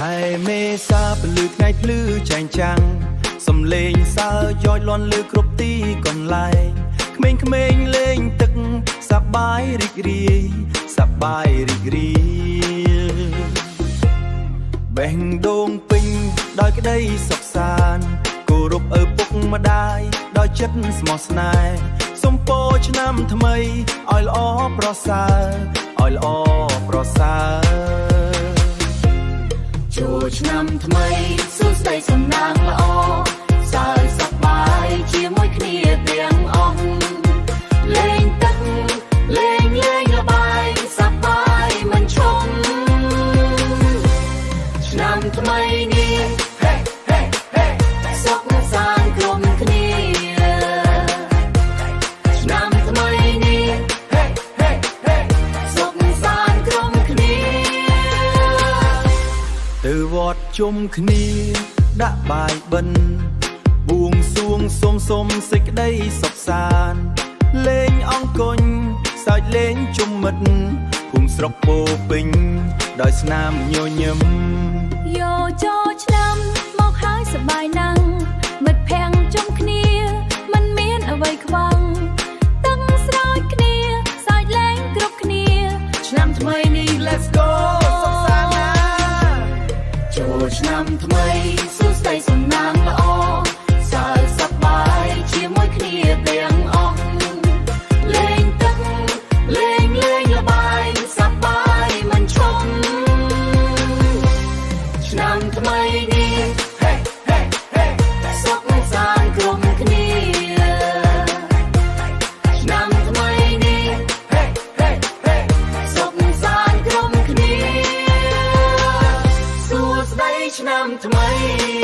ខែមេសាពលឺថ្ងៃភ្លឺចែងចាំងសំឡេងសើយោយលាន់លើគ្រប់ទីកន្លែងក្មេងៗលេងទឹកសប្បាយរីករាយសប្បាយរីករាយបេះដូងពេញដោយក្តីសុខសាន្តគោរពឪពុកម្ដាយដោយចិត្តស្មោះស្នេហ៍សូមពរឆ្នាំថ្មីឲ្យល្អប្រសើរឲ្យល្អប្រសើរចូលឆ្នាំថ្មីសួស្តីសំណាងល្អសើចសប្បាយជាមួយគ្នាទាំងអស់លេងទឹកលេងល្បាយសប្បាយមិនឈប់ឆ្នាំថ្មីនេះហេហេហេសុខសាន្តគ្រប់គ្នាឆ្នាំថ្មីនេះហេហេហេសុខសាន្តគ្រប់គ្នាទៅវត្តជុំគ្នាដាក់បាយបិណ្ឌបួងសួងសុំសេចក្តីសុខសាន្តលេងអង្គុញសើចលេងជុំមិត្តភូមិស្រុកពោពេញដោយស្នាមញញឹមយោចូលឆ្នាំមកហើយសប្បាយណាស់មិត្តភ័ក្តិជុំគ្នាមិនមានអ្វីខ្វះទឹកស្រោចគ្នាសើចលេងគ្រប់គ្នាឆ្នាំថ្មីនេះ Let's go សុខសាន្តណាចូលឆ្នាំថ្មីសួស្តីសំណាងល្អសើចសប្បាយជាមួយគ្នាទាំងអស់លេងទឹកលេងល្បាយសប្បាយមិនឈប់ឆ្នាំថ្មីនេះហេហេហេសុខសាន្តគ្រប់គ្នាឆ្នាំថ្មីនេះហេហេហេសុខសាន្តគ្រប់គ្នាសួស្តីឆ្នាំថ្មី